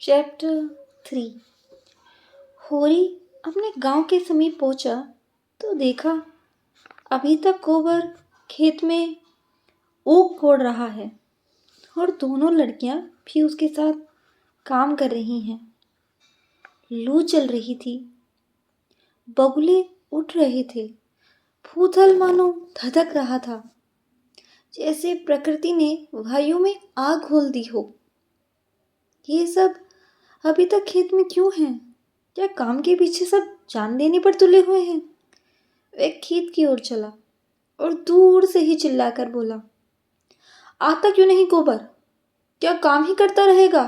Chapter 3। होरी अपने गांव के समीप पहुंचा तो देखा अभी तक गोबर खेत में ऊख कोड़ रहा है और दोनों लड़कियां भी उसके साथ काम कर रही हैं। लू चल रही थी, बगुले उठ रहे थे, भूतल मानो धधक रहा था, जैसे प्रकृति ने वायु में आग घोल दी हो। ये सब अभी तक खेत में क्यों हैं? क्या काम के पीछे सब जान देने पर तुले हुए हैं? वह खेत की ओर चला और दूर से ही चिल्लाकर बोला, आता क्यों नहीं गोबर? क्या काम ही करता रहेगा?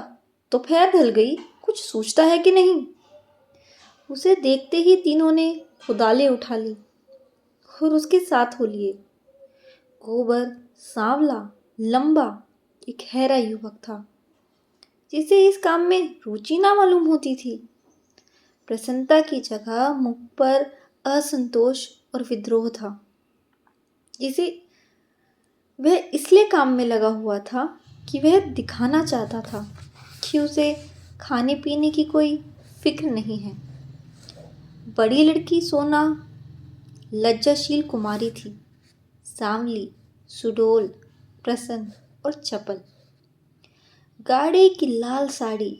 दोपहर ढल गई, कुछ सोचता है कि नहीं? उसे देखते ही तीनों ने कुदालें उठा ली और उसके साथ हो लिए। गोबर सांवला, लंबा, एक हैरा युवक था जिसे इस काम में रुचि ना मालूम होती थी। प्रसन्नता की जगह मुख पर असंतोष और विद्रोह था, जिसे वह इसलिए काम में लगा हुआ था कि वह दिखाना चाहता था कि उसे खाने पीने की कोई फिक्र नहीं है। बड़ी लड़की सोना लज्जाशील कुमारी थी, सांवली, सुडौल, प्रसन्न और चपल। गाढ़े की लाल साड़ी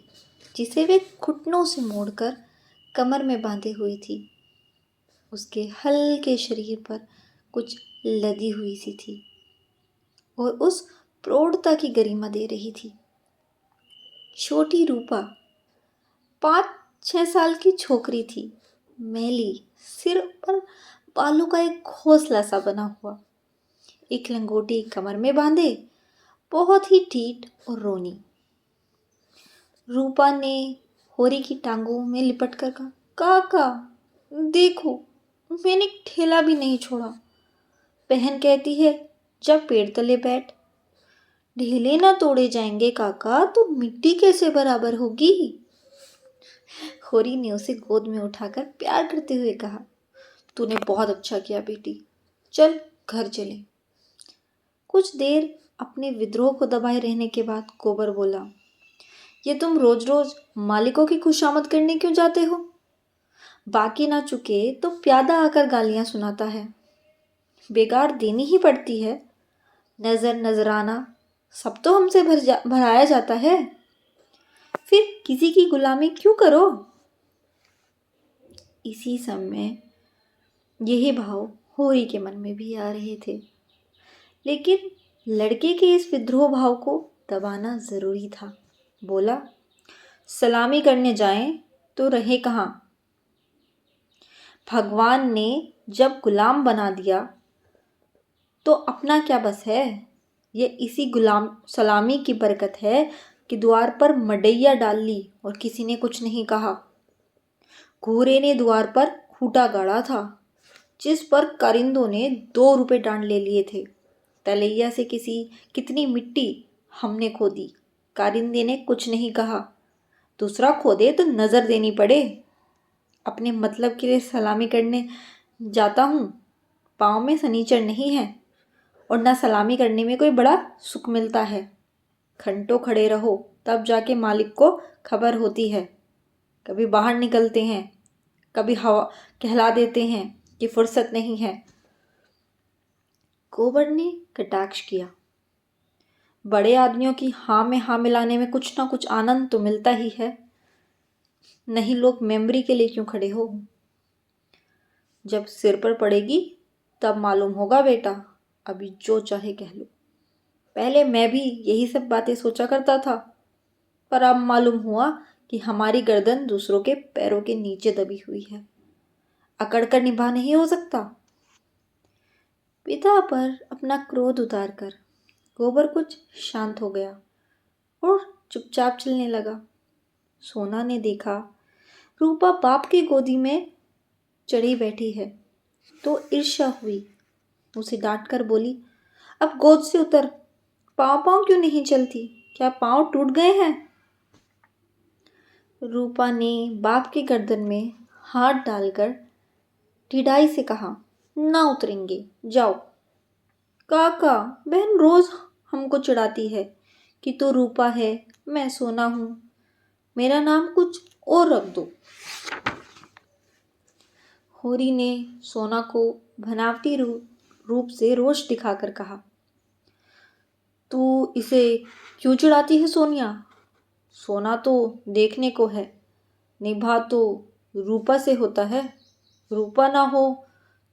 जिसे वे घुटनों से मोड़कर कमर में बांधे हुई थी, उसके हल्के शरीर पर कुछ लदी हुई सी थी और उस प्रौढ़ता की गरिमा दे रही थी। छोटी रूपा 5-6 साल की छोकरी थी, मैली, सिर पर बालों का एक घोंसला सा बना हुआ, एक लंगोटी कमर में बांधे, बहुत ही ढीठ और रोनी। रूपा ने होरी की टांगों में लिपट कर कहा, काका देखो, मैंने एक ठेला भी नहीं छोड़ा। बहन कहती है जब पेड़ तले बैठ। ढेले ना तोड़े जाएंगे काका तो मिट्टी कैसे बराबर होगी? होरी ने उसे गोद में उठाकर प्यार करते हुए कहा, तूने बहुत अच्छा किया बेटी, चल घर चले। कुछ देर अपने विद्रोह को दबाए रहने के बाद गोबर बोला, ये तुम रोज रोज मालिकों की खुशामद करने क्यों जाते हो? बाकी ना चुके तो प्यादा आकर गालियां सुनाता है, बेगार देनी ही पड़ती है। नजर नजराना सब तो हमसे भराया जाता है, फिर किसी की गुलामी क्यों करो? इसी समय यही भाव होरी के मन में भी आ रहे थे, लेकिन लड़के के इस विद्रोह भाव को दबाना जरूरी था। बोला, सलामी करने जाएं तो रहे कहाँ? भगवान ने जब गुलाम बना दिया तो अपना क्या बस है? ये इसी गुलाम सलामी की बरकत है कि द्वार पर मडैया डाल ली और किसी ने कुछ नहीं कहा। घोरे ने द्वार पर खूंटा गाड़ा था, जिस पर कारिंदों ने 2 रुपए डांड ले लिए थे। तलैया से कितनी मिट्टी हमने खोदी, कारिंदे ने कुछ नहीं कहा। दूसरा खोदे तो नजर देनी पड़े। अपने मतलब के लिए सलामी करने जाता हूँ, पाँव में सनीचर नहीं है और ना सलामी करने में कोई बड़ा सुख मिलता है। घंटों खड़े रहो तब जाके मालिक को खबर होती है। कभी बाहर निकलते हैं, कभी हवा कहला देते हैं कि फुर्सत नहीं है। गोबर ने कटाक्ष किया, बड़े आदमियों की हाँ में हाँ मिलाने में कुछ ना कुछ आनंद तो मिलता ही है, नहीं लोग मेमोरी के लिए क्यों खड़े हो? जब सिर पर पड़ेगी तब मालूम होगा बेटा, अभी जो चाहे कह लो। पहले मैं भी यही सब बातें सोचा करता था, पर अब मालूम हुआ कि हमारी गर्दन दूसरों के पैरों के नीचे दबी हुई है, अकड़कर निभा नहीं हो सकता। पिता पर अपना क्रोध उतारकर गोबर कुछ शांत हो गया और चुपचाप चलने लगा। सोना ने देखा रूपा बाप की गोदी में चढ़ी बैठी है तो ईर्ष्या हुई, उसे डांट कर बोली, अब गोद से उतर, पाँव पाँव क्यों नहीं चलती? क्या पाँव टूट गए हैं? रूपा ने बाप की गर्दन में हाथ डालकर ढिठाई से कहा, ना उतरेंगे, जाओ। काका, बहन रोज हमको चिढ़ाती है कि तू रूपा है, मैं सोना हूँ, मेरा नाम कुछ और रख दो। होरी ने सोना को बनावटी रूप से रोष दिखाकर कहा, तू इसे क्यों चिढ़ाती है सोनिया? सोना तो देखने को है, निभा तो रूपा से होता है। रूपा ना हो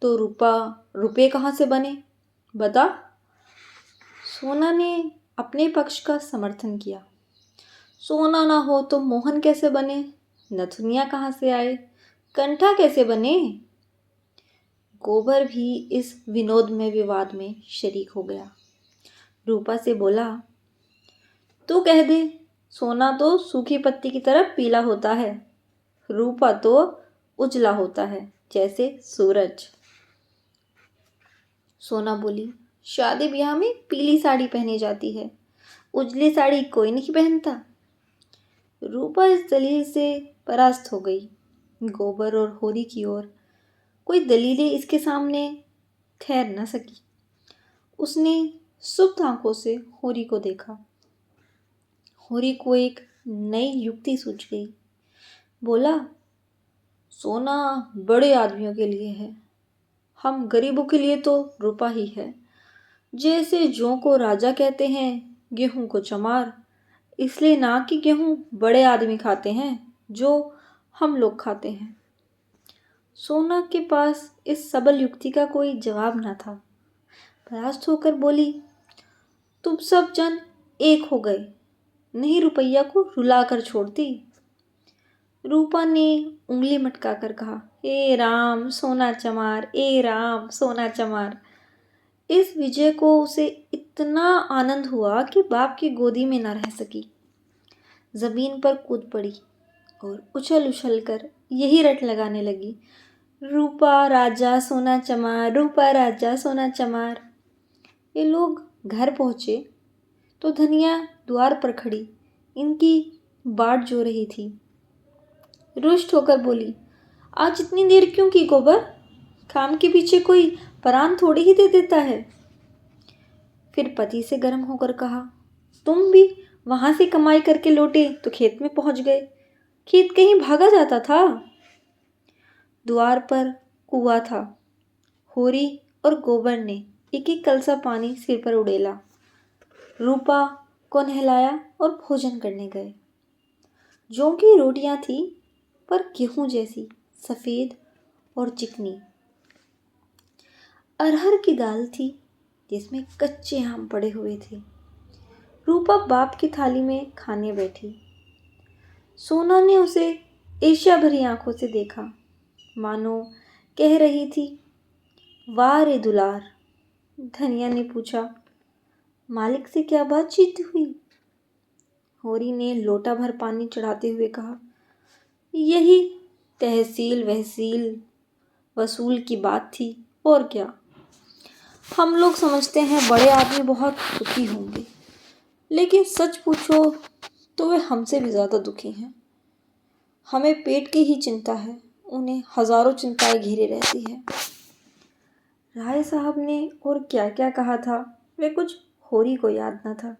तो रुपए कहाँ से बने, बता। सोना ने अपने पक्ष का समर्थन किया। सोना ना हो तो मोहन कैसे बने, नथुनिया कहाँ से आए, कंठा कैसे बने। गोबर भी इस विनोद में विवाद में शरीक हो गया। रूपा से बोला, तू कह दे, सोना तो सूखी पत्ती की तरह पीला होता है, रूपा तो उजला होता है जैसे सूरज। सोना बोली, शादी ब्याह में पीली साड़ी पहनी जाती है, उजली साड़ी कोई नहीं पहनता। रूपा इस दलील से परास्त हो गई। गोबर और होरी की ओर कोई दलीलें इसके सामने ठहर न सकी। उसने सुप्त आंखों से होरी को देखा। होरी को एक नई युक्ति सूझ गई। बोला, सोना बड़े आदमियों के लिए है, हम गरीबों के लिए तो रूपा ही है। जैसे जौ को राजा कहते हैं, गेहूं को चमार, इसलिए ना कि गेहूं बड़े आदमी खाते हैं जो हम लोग खाते हैं। सोना के पास इस सबल युक्ति का कोई जवाब न था। परास्त होकर बोली, तुम सब जन एक हो गए, नहीं रुपया को रुला कर छोड़ती। रूपा ने उंगली मटका कर कहा, ए राम सोना चमार, ए राम सोना चमार। इस विजय को उसे इतना आनंद हुआ कि बाप की गोदी में न रह सकी। जमीन पर कूद पड़ी और उछल उछल कर यही रट लगाने लगी, रूपा राजा सोना चमार, रूपा राजा सोना चमार। ये लोग घर पहुंचे तो धनिया द्वार पर खड़ी इनकी बाट जो रही थी। रुष्ट होकर बोली, आज इतनी देर क्यों की गोबर? काम के पीछे कोई परान थोड़ी ही दे देता है। फिर पति से गर्म होकर कहा, तुम भी वहां से कमाई करके लौटे तो खेत में पहुंच गए, खेत कहीं भागा जाता था। द्वार पर कुआं था। होरी और गोबर ने एक एक कलसा पानी सिर पर उड़ेला। रूपा को नहलाया और भोजन करने गए। जौ की रोटियां थी पर गेहूं जैसी सफेद और चिकनी। अरहर की दाल थी जिसमें कच्चे आम पड़े हुए थे। रूपा बाप की थाली में खाने बैठी। सोना ने उसे ईर्ष्या भरी आंखों से देखा, मानो कह रही थी, वाह रे दुलार। धनिया ने पूछा, मालिक से क्या बातचीत हुई? होरी ने लोटा भर पानी चढ़ाते हुए कहा, यही तहसील वहसील वसूल की बात थी और क्या। हम लोग समझते हैं बड़े आदमी बहुत दुखी होंगे, लेकिन सच पूछो तो वे हमसे भी ज़्यादा दुखी हैं। हमें पेट की ही चिंता है, उन्हें हजारों चिंताएं घेरे रहती है। राय साहब ने और क्या क्या कहा था वे कुछ होरी को याद न था।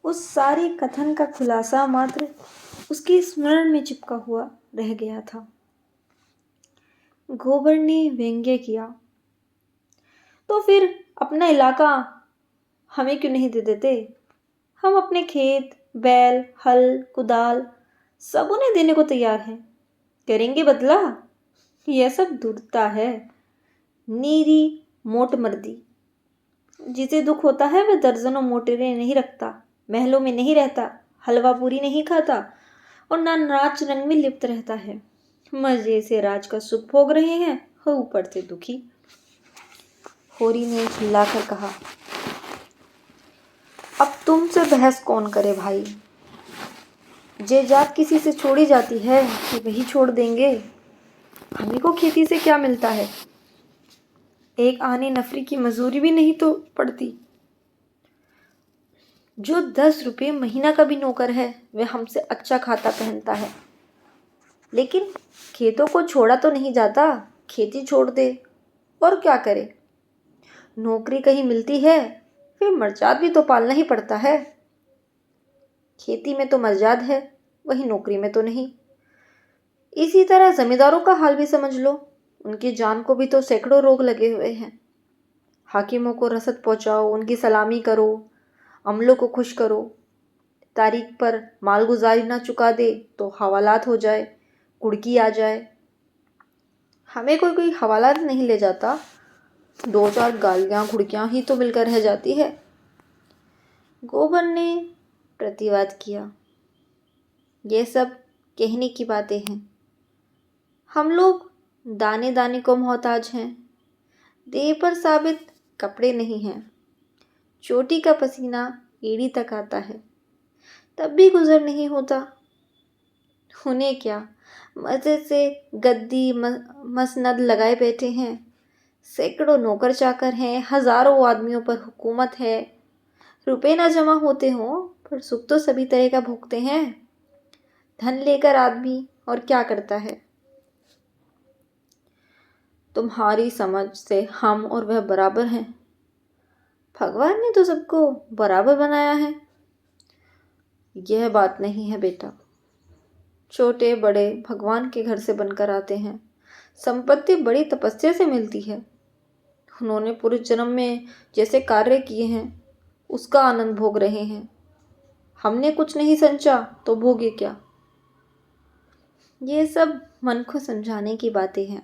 उस सारे कथन का खुलासा मात्र उसके स्मरण में चिपका हुआ रह गया था। गोबर ने व्यंग्य किया, तो फिर अपना इलाका हमें क्यों नहीं दे देते? हम अपने खेत, बैल, हल, कुदाल सब उन्हें देने को तैयार हैं। करेंगे बदला? यह सब दूरता है, नीरी मोट मर्दी। जिसे दुख होता है वह दर्जनों मोटरें नहीं रखता, महलों में नहीं रहता, हलवा पूरी नहीं खाता और ना नाच रंग में लिप्त रहता है। मजे से राज का सुख भोग रहे हैं, हो ऊपर से दुखी। होरी ने चिल्लाकर कहा, अब तुमसे बहस कौन करे भाई? जे जात किसी से छोड़ी जाती है कि वही छोड़ देंगे। हमें को खेती से क्या मिलता है? एक आने नफरी की मजूरी भी नहीं तो पड़ती। जो 10 रुपये महीना का भी नौकर है वह हमसे अच्छा खाता पहनता है, लेकिन खेतों को छोड़ा तो नहीं जाता, खेती छोड़ दे और क्या करे। नौकरी कहीं मिलती है फिर मर्जाद भी तो पालना ही पड़ता है। खेती में तो मर्जाद है, वही नौकरी में तो नहीं। इसी तरह जमींदारों का हाल भी समझ लो, उनकी जान को भी तो सैकड़ों रोग लगे हुए हैं। हाकिमों को रसद पहुंचाओ, उनकी सलामी करो, अमलों को खुश करो, तारीख पर मालगुजारी ना चुका दे तो हवालात हो जाए, कुड़की आ जाए। हमें कोई कोई हवालात नहीं ले जाता, 2-4 गालियां घुड़कियां ही तो मिलकर रह जाती है। गोबर ने प्रतिवाद किया, ये सब कहने की बातें हैं। हम लोग दाने दाने को मोहताज हैं, देह पर साबित कपड़े नहीं हैं। चोटी का पसीना एड़ी तक आता है, तब भी गुजर नहीं होता। उन्हें क्या, मजे से गद्दी मसनद लगाए बैठे हैं। सैकड़ों नौकर चाकर हैं, हजारों आदमियों पर हुकूमत है। रुपए ना जमा होते हों पर सुख तो सभी तरह का भोगते हैं। धन लेकर आदमी और क्या करता है। तुम्हारी समझ से हम और वह बराबर हैं। भगवान ने तो सबको बराबर बनाया है। यह बात नहीं है बेटा। छोटे बड़े भगवान के घर से बनकर आते हैं। संपत्ति बड़ी तपस्या से मिलती है। उन्होंने पूरे जन्म में जैसे कार्य किए हैं उसका आनंद भोग रहे हैं। हमने कुछ नहीं संचा तो भोगे क्या। ये सब मन को समझाने की बातें हैं।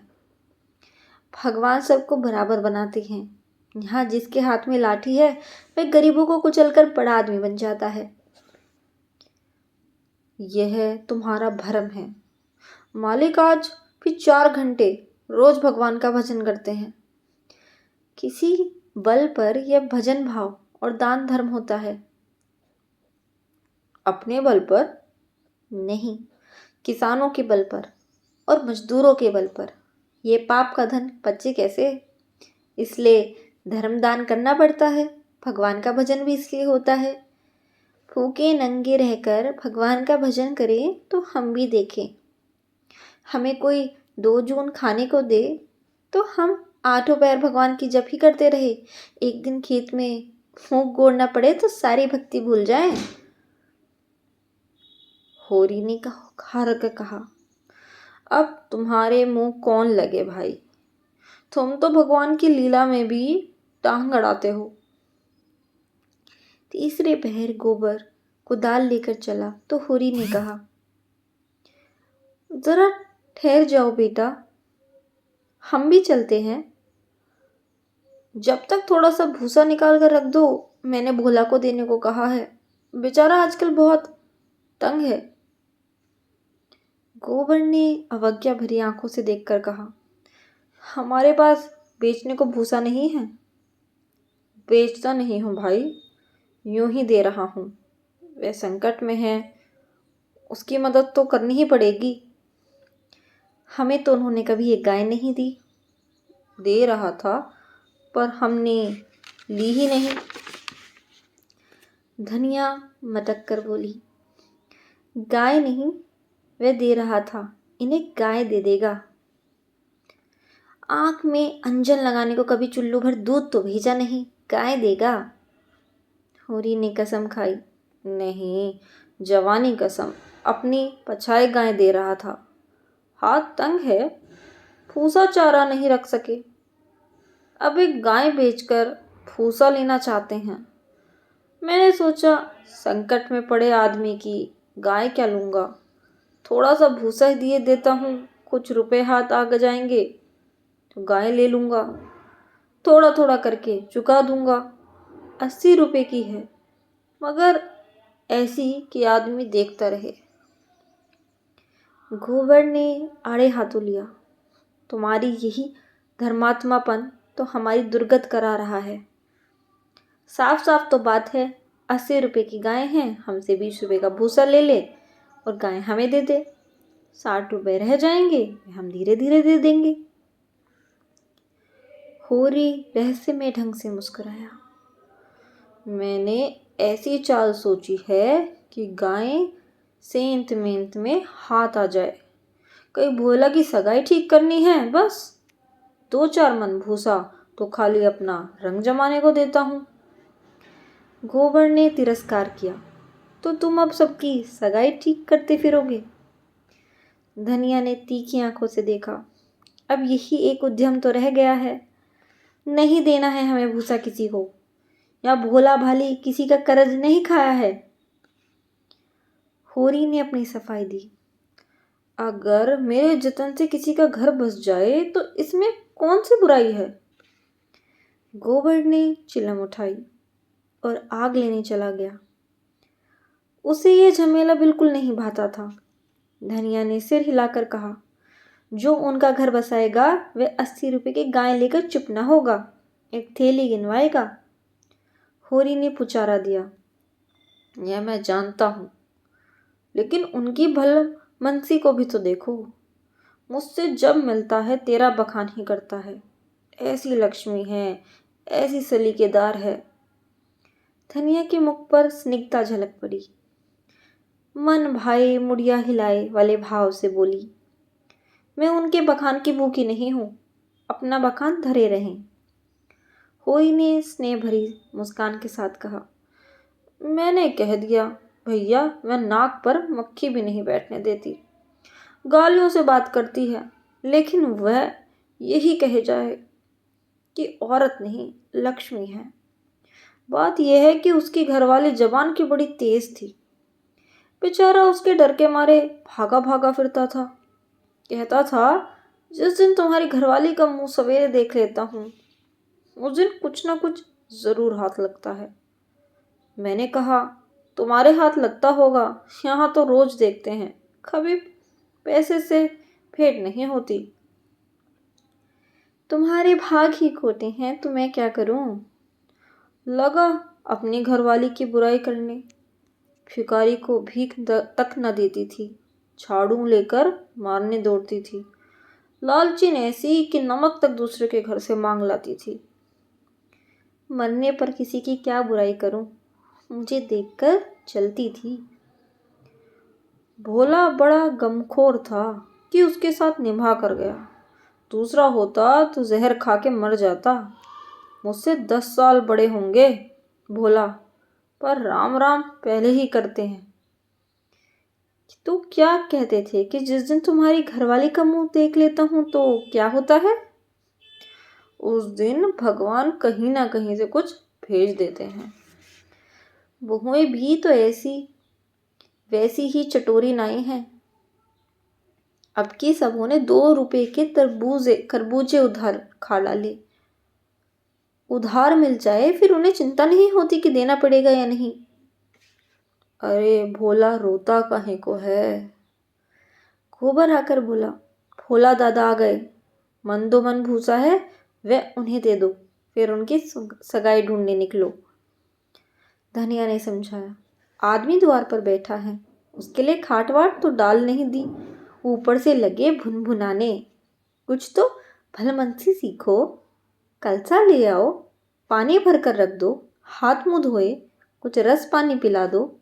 भगवान सबको बराबर बनाते हैं। यहाँ जिसके हाथ में लाठी है वह गरीबों को कुचलकर बड़ा आदमी बन जाता है। यह तुम्हारा भ्रम है। मालिक आज भी 4 घंटे रोज भगवान का भजन करते हैं। किसी बल पर यह भजन भाव और दान धर्म होता है। अपने बल पर नहीं, किसानों के बल पर और मजदूरों के बल पर। ये पाप का धन बचे कैसे। इसलिए धर्म दान करना पड़ता है। भगवान का भजन भी इसलिए होता है। भूखे नंगे रहकर भगवान का भजन करें तो हम भी देखें। हमें कोई 2 जून खाने को दे तो हम 8 पैर भगवान की जप ही करते रहे। एक दिन खेत में मूंग गोड़ना पड़े तो सारी भक्ति भूल जाएं। होरी ने कहा, अब तुम्हारे मुंह कौन लगे भाई। तुम तो भगवान की लीला में भी टांग अड़ाते हो। तीसरे पहर गोबर कुदाल लेकर चला तो होरी ने कहा, जरा ठहर जाओ बेटा, हम भी चलते हैं। जब तक थोड़ा सा भूसा निकाल कर रख दो, मैंने भोला को देने को कहा है। बेचारा आजकल बहुत तंग है। गोबर ने अवज्ञा भरी आंखों से देखकर कहा, हमारे पास बेचने को भूसा नहीं है। बेचता नहीं हूँ भाई, यूं ही दे रहा हूँ। वह संकट में है, उसकी मदद तो करनी ही पड़ेगी। हमें तो उन्होंने कभी एक गाय नहीं दी। दे रहा था पर हमने ली ही नहीं। धनिया मटक कर बोली, गाय नहीं, वह दे रहा था, इन्हें गाय दे देगा। आंख में अंजन लगाने को कभी चुल्लू भर दूध तो भेजा नहीं, गाय देगा। होरी ने कसम खाई, नहीं, जवानी कसम, अपनी पछाए गाय दे रहा था। हाथ तंग है, फूसा चारा नहीं रख सके। अब एक गाय बेचकर फूसा लेना चाहते हैं। मैंने सोचा संकट में पड़े आदमी की गाय क्या लूँगा, थोड़ा सा भूसा ही दिए देता हूँ, कुछ रुपए हाथ आ जाएंगे तो गाय ले लूँगा। थोड़ा थोड़ा करके चुका दूँगा। 80 रुपए की है, मगर ऐसी कि आदमी देखता रहे। गोबर ने आड़े हाथों लिया, तुम्हारी यही धर्मात्मापन तो हमारी दुर्गत करा रहा है। साफ साफ तो बात है, 80 रुपए की गाय है, हमसे 20 रुपए का भूसा ले ले और गाय हमें दे दे। 60 रुपए रह जाएंगे, हम धीरे धीरे दे देंगे। होरी रहस्यमय ढंग से मुस्कुराया, मैंने ऐसी चाल सोची है कि गाय सेंत मेंत में हाथ आ जाए। कहीं भोला की सगाई ठीक करनी है, बस 2-4 मन भूसा तो खाली अपना रंग जमाने को देता हूँ। गोबर ने तिरस्कार किया, तो तुम अब सबकी सगाई ठीक करते फिरोगे। धनिया ने तीखी आंखों से देखा। अब यही एक उद्यम तो रह गया है। नहीं देना है हमें भूसा किसी को, या भोला भाली किसी का कर्ज नहीं खाया है। होरी ने अपनी सफाई दी। अगर मेरे जतन से किसी का घर बस जाए तो इसमें कौन सी बुराई है। गोबर ने चिलम उठाई और आग लेने चला गया। उसे यह झमेला बिल्कुल नहीं भाता था। धनिया ने सिर हिलाकर कहा, जो उनका घर बसाएगा वह 80 रुपए की गाय लेकर चुप न होगा, एक थैली गिनवाएगा। होरी ने पुचारा दिया, यह मैं जानता हूं, लेकिन उनकी भलमनसी को भी तो देखो। मुझसे जब मिलता है तेरा बखान ही करता है। ऐसी लक्ष्मी है, ऐसी सलीकेदार है। धनिया के मुख पर स्निग्धता झलक पड़ी। मन भाई मुड़िया हिलाए वाले भाव से बोली, मैं उनके बखान की भूखी नहीं हूं, अपना बखान धरे रहें। होरी ने स्नेह भरी मुस्कान के साथ कहा, मैंने कह दिया भैया, वह नाक पर मक्खी भी नहीं बैठने देती। गालियों से बात करती है, लेकिन वह यही कहे जाए कि औरत नहीं लक्ष्मी है। बात यह है कि उसकी घरवाली जबान की बड़ी तेज थी। बेचारा उसके डर के मारे भागा भागा फिरता था। कहता था, जिस दिन तुम्हारी घरवाली का मुंह सवेरे देख लेता हूं, उस दिन कुछ ना कुछ जरूर हाथ लगता है। मैंने कहा, तुम्हारे हाथ लगता होगा, यहाँ तो रोज देखते हैं, कभी पैसे से भेंट नहीं होती। तुम्हारे भाग ही खोटे हैं, तो मैं क्या करूं। लगा अपनी घरवाली की बुराई करने। भिखारी को भीख तक न देती थी, झाड़ू लेकर मारने दौड़ती थी। लालचीन ऐसी कि नमक तक दूसरे के घर से मांग लाती थी। मरने पर किसी की क्या बुराई करूं, मुझे देखकर चलती थी। भोला बड़ा गमखोर था कि उसके साथ निभा कर गया। दूसरा होता तो जहर खा के मर जाता। मुझसे 10 साल बड़े होंगे भोला, पर राम राम पहले ही करते हैं। तो क्या कहते थे कि जिस दिन तुम्हारी घरवाली का मुंह देख लेता हूं तो क्या होता है। उस दिन भगवान कहीं ना कहीं से कुछ भेज देते हैं। बहुएं भी तो ऐसी वैसी ही चटोरी नाई हैं। अब की सबों ने 2 रुपए के खरबूजे उधार खा डाले। उधार मिल जाए फिर उन्हें चिंता नहीं होती कि देना पड़ेगा या नहीं। अरे भोला रोता काहे को है। गोबर आकर बोला, भोला दादा आ गए, मन दो मन भूसा है, वह उन्हें दे दो, फिर उनकी सगाई ढूंढने निकलो। धनिया ने समझाया, आदमी द्वार पर बैठा है, उसके लिए खाट वाट तो डाल नहीं दी, ऊपर से लगे भुनभुनाने। कुछ तो भलमनसी सीखो। कलसा ले आओ, पानी भर कर रख दो, हाथ मुंह धोए, कुछ रस पानी पिला दो।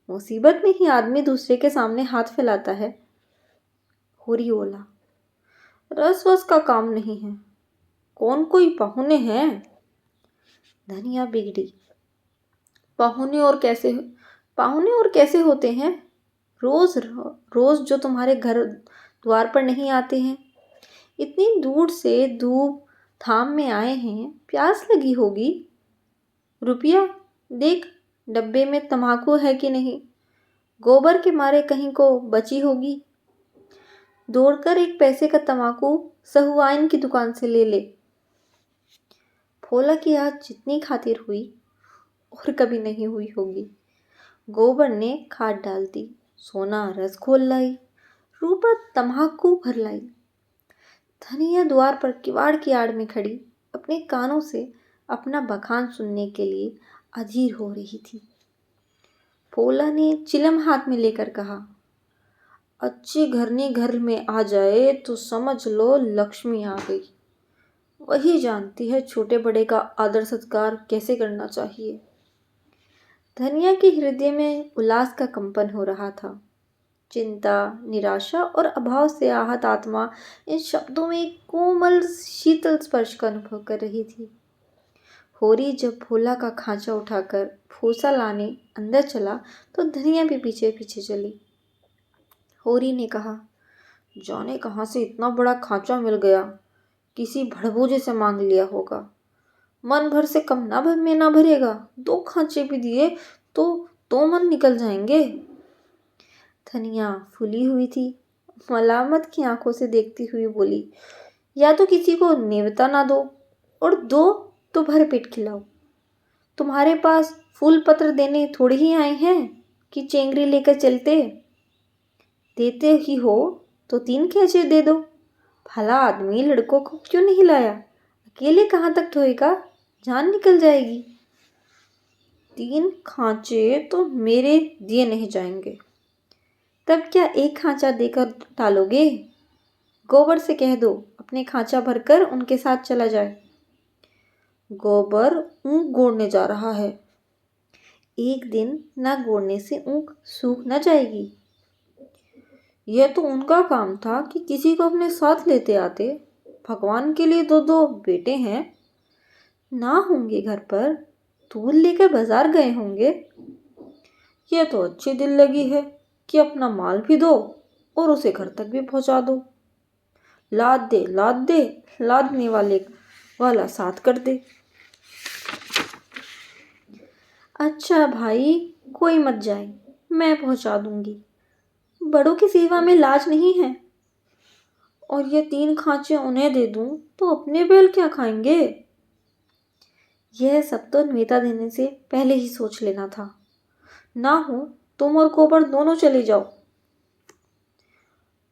मुसीबत में ही आदमी दूसरे के सामने हाथ फैलाता है। होरी बोला, रस वस का काम नहीं है, कौन कोई पाहुने हैं। धनिया बिगड़ी, पाहुने और कैसे होते हैं। रोज रोज जो तुम्हारे घर द्वार पर नहीं आते हैं। इतनी दूर से धूप थाम में आए हैं, प्यास लगी होगी। रुपया देख, डब्बे में तम्बाकू है कि नहीं, गोबर के मारे कहीं को बची होगी। दौड़कर एक पैसे का तम्बाकू सहुआइन की दुकान से ले ले। भोला की आज जितनी खातिर हुई और कभी नहीं हुई होगी। गोबर ने खाद डाल दी, सोना रस घोल लाई, रूपा तम्बाकू भर लाई। धनिया द्वार पर किवाड़ की आड़ में खड़ी अपने कानों से अपना बखान सुनने के लिए अधीर हो रही थी। भोला ने चिलम हाथ में लेकर कहा, अच्छी घरनी घर में आ जाए तो समझ लो लक्ष्मी आ गई। वही जानती है छोटे बड़े का आदर सत्कार कैसे करना चाहिए। धनिया के हृदय में उल्लास का कंपन हो रहा था। चिंता, निराशा और अभाव से आहत आत्मा इन शब्दों में एक कोमल शीतल स्पर्श का अनुभव कर रही थी। होरी जब भोला का खांचा उठाकर भूसा लाने अंदर चला तो धनिया भी पीछे पीछे चली। होरी ने कहा, जाने कहाँ से इतना बड़ा खांचा मिल गया, किसी भड़बूजे से मांग लिया होगा। मन भर से कम ना भर में ना भरेगा, 2 खांचे भी दिए तो मन निकल जाएंगे। धनिया फूली हुई थी, मलामत की आंखों से देखती हुई बोली, या तो किसी को नेवता ना दो, और दो तो भर पेट खिलाओ। तुम्हारे पास फूल पत्र देने थोड़ी ही आए हैं कि चेंगरी लेकर चलते। देते ही हो तो 3 खांचे दे दो। भला आदमी लड़कों को क्यों नहीं लाया? अकेले कहाँ तक ढोएगा, जान निकल जाएगी। 3 खांचे तो मेरे दिए नहीं जाएंगे। तब क्या 1 खांचा देकर टालोगे? गोबर से कह दो अपने खांचा भरकर उनके साथ चला जाए। गोबर ऊँख गोड़ने जा रहा है। एक दिन न गोड़ने से ऊँख सूख न जाएगी। यह तो उनका काम था कि किसी को अपने साथ लेते आते। भगवान के लिए 2 बेटे हैं, ना होंगे घर पर, दूध लेकर बाजार गए होंगे। यह तो अच्छी दिल लगी है कि अपना माल भी दो और उसे घर तक भी पहुंचा दो। लाद दे, लादने वाला साथ कर दे। अच्छा भाई, कोई मत जाए, मैं पहुंचा दूंगी। बड़ों की सेवा में लाज नहीं है। और ये 3 खांचे उन्हें दे दूं तो अपने बैल क्या खाएंगे? यह सब तो नेवता देने से पहले ही सोच लेना था। ना हो तुम और गोबर दोनों चले जाओ।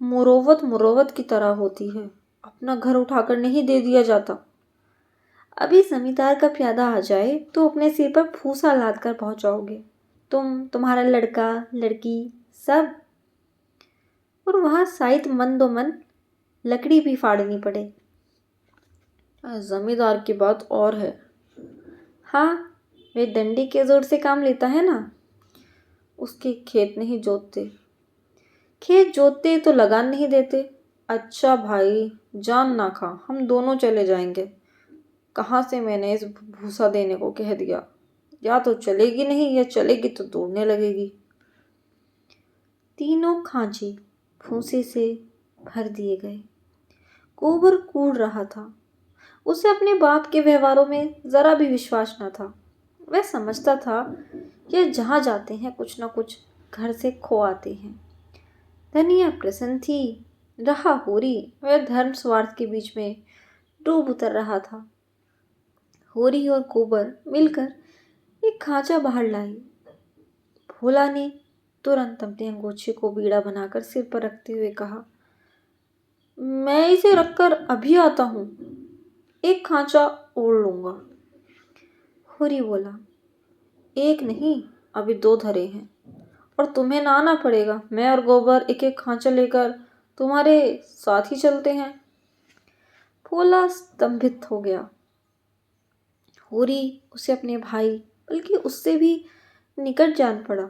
मुरोवत की तरह होती है, अपना घर उठाकर नहीं दे दिया जाता। अभी जमींदार का प्यादा आ जाए तो अपने सिर पर फूसा लाद कर पहुंचाओगे, तुम्हारा लड़का लड़की सब। और वहां शायद मंदोमन लकड़ी भी फाड़नी पड़े। जमींदार की बात और है। हाँ, वे डंडी के जोर से काम लेता है ना। उसके खेत नहीं जोतते, खेत जोतते तो लगान नहीं देते। अच्छा भाई, जान ना खा, हम दोनों चले जाएंगे। कहाँ से मैंने इस भूसा देने को कह दिया। या तो चलेगी नहीं, या चलेगी तो दौड़ने लगेगी। तीनों खांचे भूसे से भर दिए गए। गोबर कूड़ रहा था। उसे अपने बाप के व्यवहारों में जरा भी विश्वास न था। वह समझता था कि जहाँ जाते हैं कुछ न कुछ घर से खो आते हैं। धनिया प्रसन्न थी। रहा होरी, वह धर्म स्वार्थ के बीच में डूब उतर रहा था। होरी और गोबर मिलकर एक खांचा बाहर लाई। भोला ने तुरंत अपने अंगोछे को बीड़ा बनाकर सिर पर रखते हुए कहा, मैं इसे रखकर अभी आता हूँ, एक खांचा ओढ़ लूंगा। होरी बोला, एक नहीं, अभी 2 धरे हैं, और तुम्हें ना आना पड़ेगा। मैं और गोबर एक एक खांचा लेकर तुम्हारे साथ ही चलते हैं। भोला स्तंभित हो गया। होरी उसे अपने भाई, बल्कि उससे भी निकट जान पड़ा।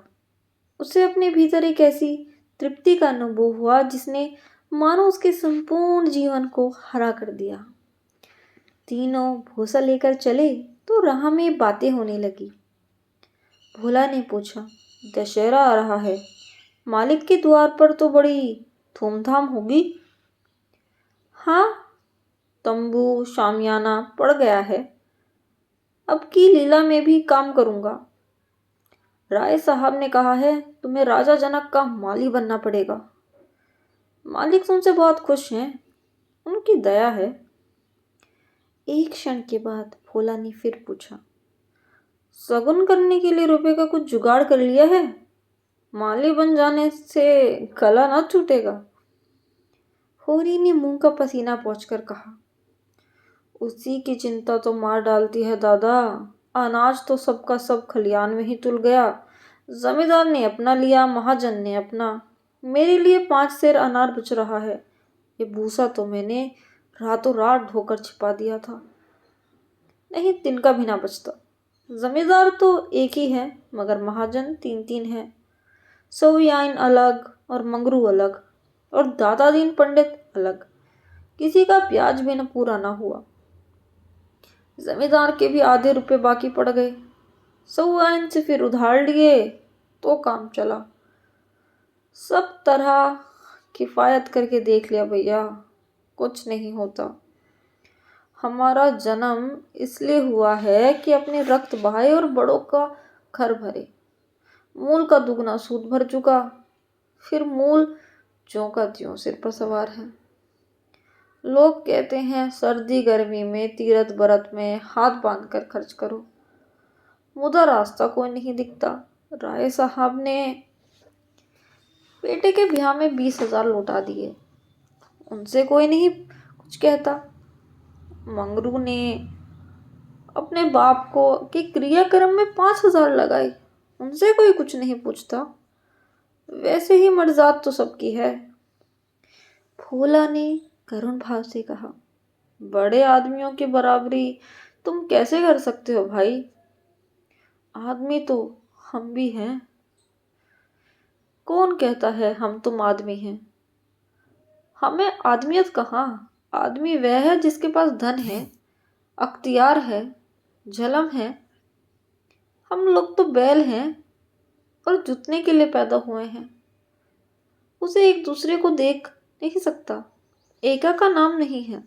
उसे अपने भीतर एक ऐसी तृप्ति का अनुभव हुआ जिसने मानो उसके संपूर्ण जीवन को हरा कर दिया। तीनों भूसा लेकर चले तो राह में बातें होने लगी। भोला ने पूछा, दशहरा आ रहा है, मालिक के द्वार पर तो बड़ी धूमधाम होगी। हाँ, तंबू शामियाना पड़ गया है। अब की लीला में भी काम करूंगा। राय साहब ने कहा है तुम्हें राजा जनक का माली बनना पड़ेगा। मालिक तुमसे बहुत खुश हैं, उनकी दया है। एक क्षण के बाद भोला ने फिर पूछा, सगुन करने के लिए रुपए का कुछ जुगाड़ कर लिया है? माली बन जाने से गला ना छूटेगा। होरी ने मुंह का पसीना पोंछकर कहा, उसी की चिंता तो मार डालती है दादा। अनाज तो सबका सब खलियान में ही तुल गया। जमींदार ने अपना लिया, महाजन ने अपना। मेरे लिए 5 सेर अनार बच रहा है। ये भूसा तो मैंने रातों रात ढोकर छिपा दिया था, नहीं तिनका भी ना बचता। जमींदार तो एक ही है, मगर महाजन 3-3 हैं। सवियाइन अलग और मंगरू अलग, और दादा दीन पंडित अलग। किसी का ब्याज भी न पूरा ना हुआ। जमींदार के भी आधे रुपए बाकी पड़ गए। 125 से फिर उधार लिए तो काम चला। सब तरह किफायत करके देख लिया भैया, कुछ नहीं होता। हमारा जन्म इसलिए हुआ है कि अपने रक्त बहाए और बड़ों का घर भरे। मूल का दुगना सूद भर चुका, फिर मूल ज्यों का त्यों सिर पर सवार है। लोग कहते हैं सर्दी गर्मी में तीरथ बरत में हाथ बांध कर खर्च करो, मुदा रास्ता कोई नहीं दिखता। राय साहब ने बेटे के ब्याह में 20,000 लौटा दिए, उनसे कोई नहीं कुछ कहता। मंगरू ने अपने बाप को कि क्रियाक्रम में 5,000 लगाए, उनसे कोई कुछ नहीं पूछता। वैसे ही मर्जात तो सबकी है। फूला ने करुण भाव से कहा, बड़े आदमियों की बराबरी तुम कैसे कर सकते हो भाई? आदमी तो हम भी हैं। कौन कहता है हम तुम आदमी हैं? हमें आदमियत कहाँ। आदमी वह है जिसके पास धन है, अख्तियार है, झलम है। हम लोग तो बैल हैं और जुतने के लिए पैदा हुए हैं। उसे एक दूसरे को देख नहीं सकता। एका का नाम नहीं है।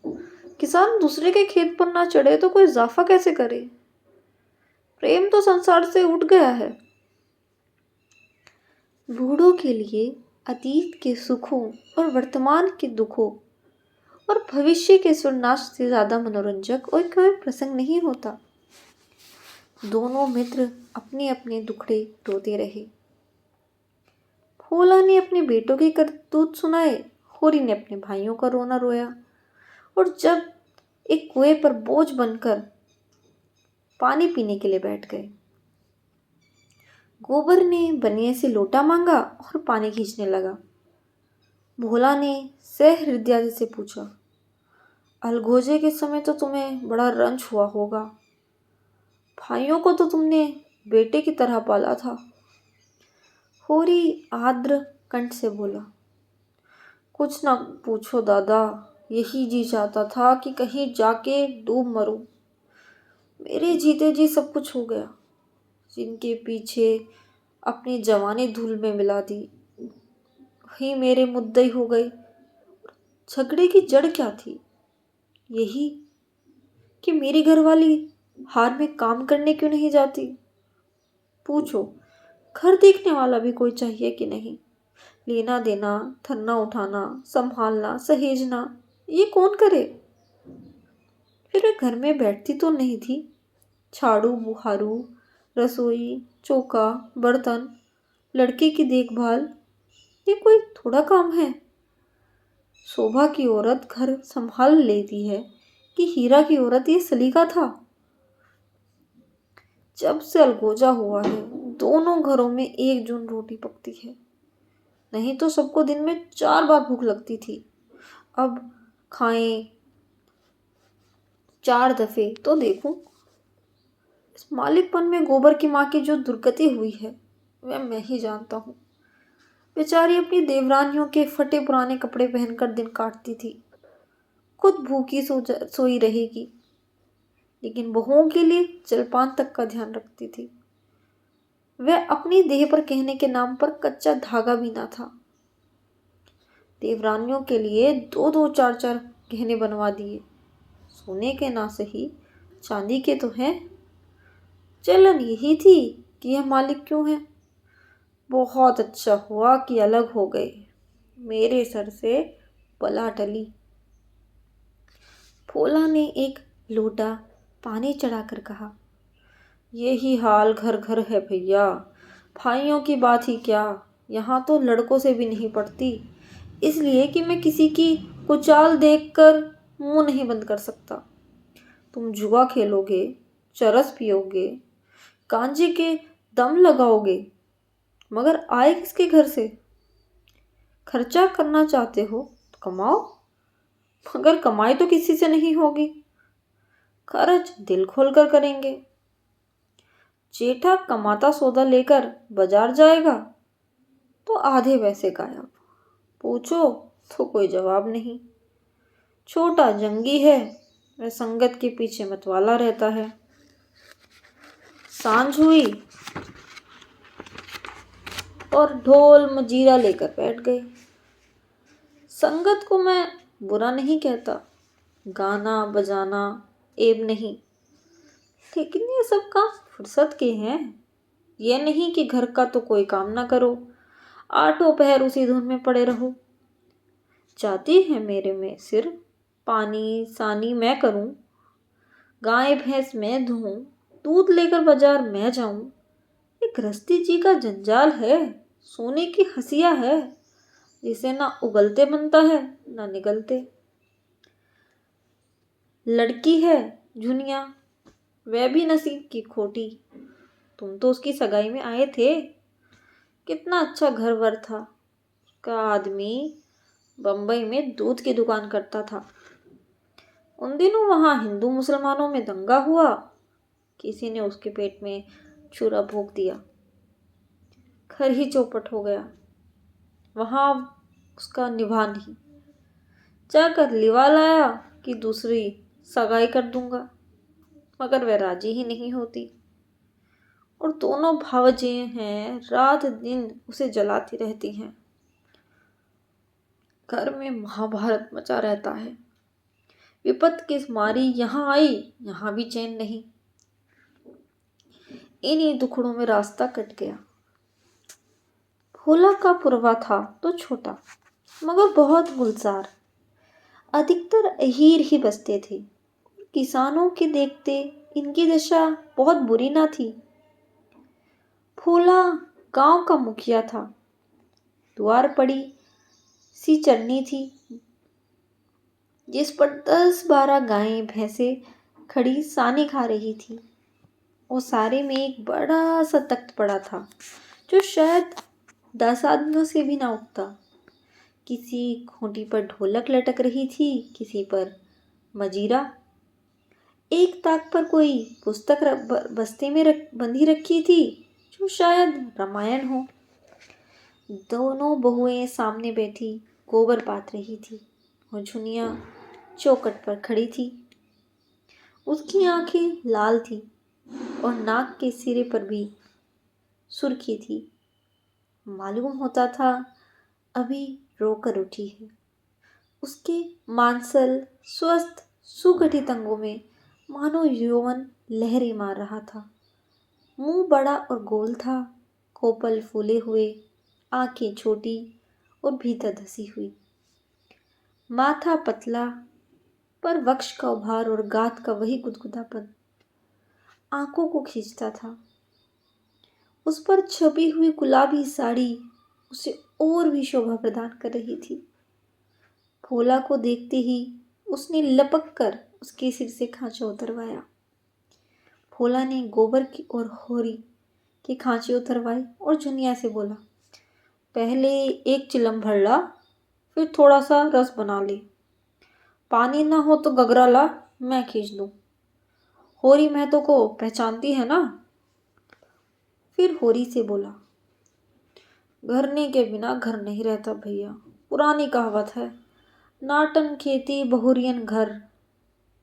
किसान दूसरे के खेत पर ना चढ़े तो कोई इजाफा कैसे करे? प्रेम तो संसार से उठ गया है। बूढ़ों के लिए अतीत के सुखों और वर्तमान के दुखों और भविष्य के सुरनाश से ज्यादा मनोरंजक और कोई प्रसंग नहीं होता। दोनों मित्र अपने अपने दुखड़े रोते रहे। फूला ने अपने बेटों के करतूत सुनाए, होरी ने अपने भाइयों का रोना रोया। और जब एक कुएं पर बोझ बनकर पानी पीने के लिए बैठ गए, गोबर ने बनिए से लोटा मांगा और पानी खींचने लगा। भोला ने सहृदयता से पूछा, अलगोजे के समय तो तुम्हें बड़ा रंज हुआ होगा। भाइयों को तो तुमने बेटे की तरह पाला था। होरी आर्द्र कंठ से बोला, कुछ ना पूछो दादा, यही जी चाहता था कि कहीं जाके डूब मरूं। मेरे जीते जी सब कुछ हो गया। जिनके पीछे अपनी जवानी धूल में मिला दी, वही मेरे मुद्दई हो गई। झगड़े की जड़ क्या थी? यही कि मेरी घरवाली हार में काम करने क्यों नहीं जाती। पूछो, घर देखने वाला भी कोई चाहिए कि नहीं? लेना देना, थरना उठाना, संभालना, सहेजना, ये कौन करे? फिर वे घर में बैठती तो नहीं थी। झाड़ू बुहारू, रसोई, चौका, बर्तन, लड़के की देखभाल, ये कोई थोड़ा काम है? शोभा की औरत घर संभाल लेती है कि हीरा की औरत ये सलीका था? जब से अलगोजा हुआ है, दोनों घरों में एक जून रोटी पकती है। नहीं तो सबको दिन में 4 बार भूख लगती थी। अब खाएं 4 दफे तो देखूं। इस मालिकपन में गोबर की माँ की जो दुर्गति हुई है, वह मैं ही जानता हूँ। बेचारी अपनी देवरानियों के फटे पुराने कपड़े पहनकर दिन काटती थी। खुद भूखी सोई रहेगी, लेकिन बहुओं के लिए जलपान तक का ध्यान रखती थी। वह अपनी देह पर कहने के नाम पर कच्चा धागा भी ना था। देवरानियों के लिए 2-2 4-4 गहने बनवा दिए। सोने के ना सही, चांदी के तो हैं। चलन यही थी कि यह मालिक क्यों है। बहुत अच्छा हुआ कि अलग हो गए। मेरे सर से बला टली। फूला ने एक लोटा पानी चढ़ाकर कहा, यही हाल घर घर है भैया। भाइयों की बात ही क्या, यहाँ तो लड़कों से भी नहीं पड़ती। इसलिए कि मैं किसी की कुचाल देखकर मुंह नहीं बंद कर सकता। तुम जुआ खेलोगे, चरस पियोगे, गांजे के दम लगाओगे, मगर आए किसके घर से? खर्चा करना चाहते हो तो कमाओ, मगर कमाई तो किसी से नहीं होगी। खर्च दिल खोलकर करेंगे। जेठा कमाता सौदा लेकर बाजार जाएगा तो आधे पैसे गायब। पूछो तो कोई जवाब नहीं। छोटा जंगी है वह संगत के पीछे मतवाला रहता है। सांझ हुई और ढोल मजीरा लेकर बैठ गए। संगत को मैं बुरा नहीं कहता, गाना बजाना ऐब नहीं, लेकिन ये सब काम फुर्सत के हैं। ये नहीं कि घर का तो कोई काम ना करो, आठों पहर उसी धुन में पड़े रहो। जाती है मेरे में सिर, पानी सानी मैं करूं, गाय भैंस मैं धोऊं, दूध लेकर बाजार मैं जाऊं। ये गृहस्थी जी का जंजाल है, सोने की हंसिया है, जिसे ना उगलते बनता है ना निगलते। लड़की है जुनिया, वह भी नसीब की खोटी। तुम तो उसकी सगाई में आए थे, कितना अच्छा घर वर था। उसका आदमी बंबई में दूध की दुकान करता था। उन दिनों वहां हिंदू मुसलमानों में दंगा हुआ, किसी ने उसके पेट में छुरा भोंक दिया, घर ही चौपट हो गया। वहां उसका निभा नहीं, जाकर लिवा लाया कि दूसरी सगाई कर दूंगा, मगर वह राजी ही नहीं होती। और दोनों भावजें हैं, रात दिन उसे जलाती रहती हैं। घर में महाभारत मचा रहता है। विपत किस मारी यहाँ आई, यहाँ भी चैन नहीं। इन्हीं दुखड़ों में रास्ता कट गया। भोला का पुरवा था तो छोटा, मगर बहुत गुलजार। अधिकतर अहीर ही बसते थे। किसानों के देखते इनकी दशा बहुत बुरी ना थी। भोला गांव का मुखिया था। द्वार पड़ी सी चरनी थी, जिस पर 10-12 गायें भैंसें खड़ी सानी खा रही थी। वो सारे में एक बड़ा सा तख्त पड़ा था, जो शायद 10 आदमियों से भी ना उठता। किसी खूंटी पर ढोलक लटक रही थी, किसी पर मजीरा। एक ताक पर कोई पुस्तक बस्ते में बंधी रखी थी, जो शायद रामायण हो। दोनों बहुएं सामने बैठी गोबर पात रही थी और झुनिया चौखट पर खड़ी थी। उसकी आंखें लाल थी और नाक के सिरे पर भी सुर्खी थी। मालूम होता था अभी रोकर उठी है। उसके मांसल स्वस्थ सुगठित अंगों में मानो यौवन लहरें मार रहा था। मुंह बड़ा और गोल था, कोपल फूले हुए, आंखें छोटी और भीतर धसी हुई। माथा पतला, पर वक्ष का उभार और गात का वही गुदगुदापन आंखों को खींचता था। उस पर छपी हुई गुलाबी साड़ी उसे और भी शोभा प्रदान कर रही थी। भोला को देखते ही उसने लपक कर उसके सिर से खांचा उतरवाया। भोला ने गोबर की और होरी के खांचे उतरवाए और जुनिया से बोला, पहले एक चिलम भर ला, फिर थोड़ा सा रस बना ले। पानी ना हो तो गगरा ला, मैं खींच दूं। होरी महतो को पहचानती है ना? फिर होरी से बोला, घरने के बिना घर नहीं रहता भैया, पुरानी कहावत है। नाटन खेती बहुरियन घर,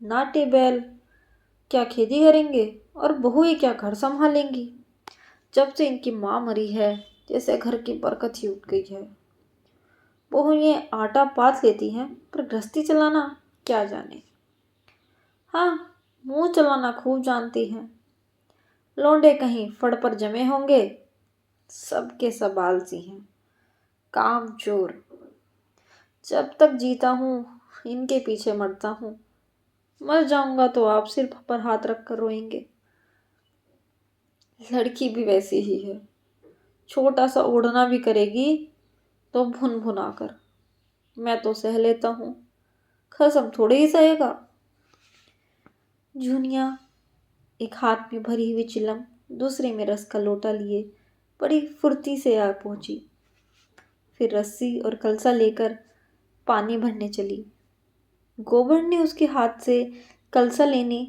नाटे बैल क्या खेती करेंगे और बहुएं क्या घर संभालेंगी। जब से इनकी माँ मरी है, जैसे घर की बरकत ही उठ गई है। बहुएं आटा पाथ लेती हैं, पर गृहस्थी चलाना क्या जाने। हाँ, मुंह चलाना खूब जानती हैं। लौंडे कहीं फड़ पर जमे होंगे, सबके सब आलसी हैं, काम चोर। जब तक जीता हूँ इनके पीछे मरता हूँ, मर जाऊंगा तो आप सिर पर हाथ रख कर रोएंगे। लड़की भी वैसी ही है, छोटा सा ओढ़ना भी करेगी तो भुन भुना कर। मैं तो सह लेता हूँ, खसम थोड़े ही सहेगा। जूनिया एक हाथ में भरी हुई चिलम, दूसरे में रस का लोटा लिए बड़ी फुर्ती से आ पहुंची। फिर रस्सी और कलसा लेकर पानी भरने चली। गोबर ने उसके हाथ से कलसा लेने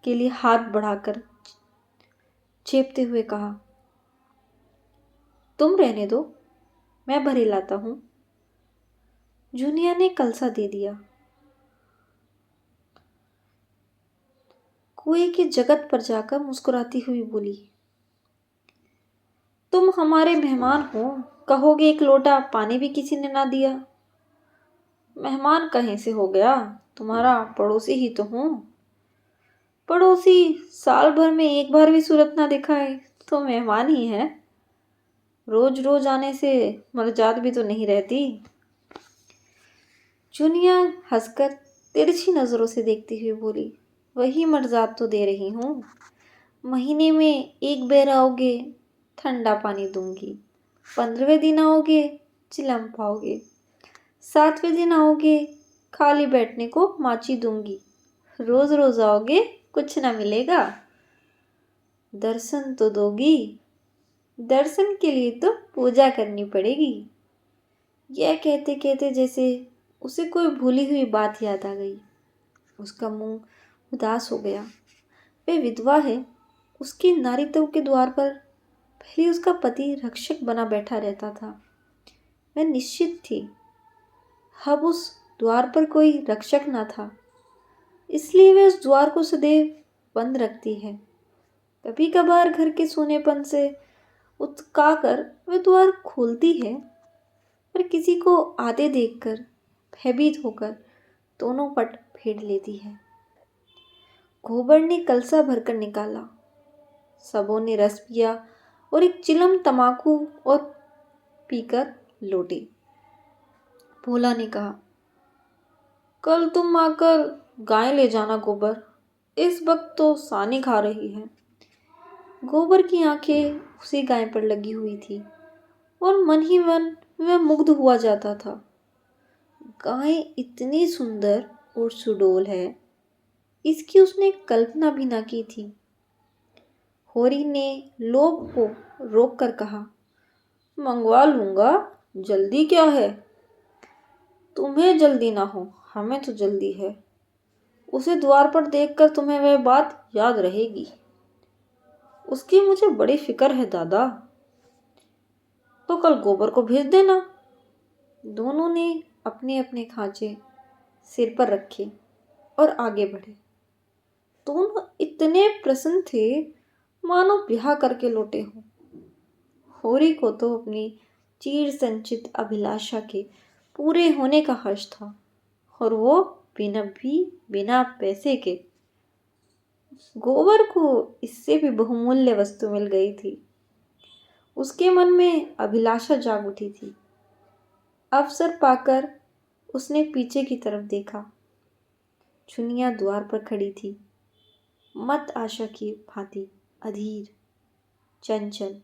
के लिए हाथ बढ़ाकर चेपते हुए कहा, तुम रहने दो, मैं भरे लाता हूं। जूनिया ने कलसा दे दिया। कुएं के जगत पर जाकर मुस्कुराती हुई बोली, तुम हमारे मेहमान हो, कहोगे एक लोटा पानी भी किसी ने ना दिया। मेहमान कहीं से हो गया, तुम्हारा पड़ोसी ही तो हूं। पड़ोसी साल भर में एक बार भी सूरत ना दिखाए तो मेहमान ही है। रोज रोज आने से मर्जाद भी तो नहीं रहती। चुनिया हंसकर तिरछी नजरों से देखती हुई बोली, वही मर्जाद तो दे रही हूँ। महीने में एक बेर आओगे, ठंडा पानी दूंगी। 15वें दिन आओगे, चिलम पाओगे। 7वें दिन आओगे, खाली बैठने को माची दूंगी। रोज रोज आओगे, कुछ ना मिलेगा। दर्शन तो दोगी, दर्शन के लिए तो पूजा करनी पड़ेगी। यह कहते कहते जैसे उसे कोई भूली हुई बात याद आ गई। उसका मुंह उदास हो गया। वह विधवा है। उसके नारीत्व के द्वार पर पहले उसका पति रक्षक बना बैठा रहता था। वह निश्चित थी, अब उस द्वार पर कोई रक्षक न था, इसलिए वह उस द्वार को सदैव बंद रखती है। कभी कभार घर के सूनेपन से उत्काकर वह द्वार खोलती है, पर किसी को आते देखकर भयभीत होकर दोनों पट फेर लेती है। गोबर ने कलसा भरकर निकाला। सबों ने रस पिया और एक चिलम तमाकू और पीकर लौटे। भोला ने कहा, कल तुम आकर गाय ले जाना गोबर, इस वक्त तो सानी खा रही है। गोबर की आंखें उसी गाय पर लगी हुई थी और मन ही मन वह मुग्ध हुआ जाता था। गाय इतनी सुंदर और सुडौल है, इसकी उसने कल्पना भी ना की थी। होरी ने लोभ को रोक कर कहा, मंगवा लूंगा, जल्दी क्या है। तुम्हें जल्दी ना हो, हमें तो जल्दी है। उसे द्वार पर देखकर तुम्हें वह बात याद रहेगी। उसकी मुझे बड़ी फिक्र है दादा। तो कल गोबर को भेज देना। दोनों ने अपने अपने खांचे सिर पर रखे और आगे बढ़े। दोनों इतने प्रसन्न थे मानो ब्याह करके लौटे हों। होरी को तो अपनी चीर संचित अभिलाषा के पूरे होने का हर्ष था, और वो बिना पैसे के। गोबर को इससे भी बहुमूल्य वस्तु मिल गई थी। उसके मन में अभिलाषा जाग उठी थी। अवसर पाकर उसने पीछे की तरफ देखा। चुनिया द्वार पर खड़ी थी, मत आशा की भांति, अधीर, चंचल।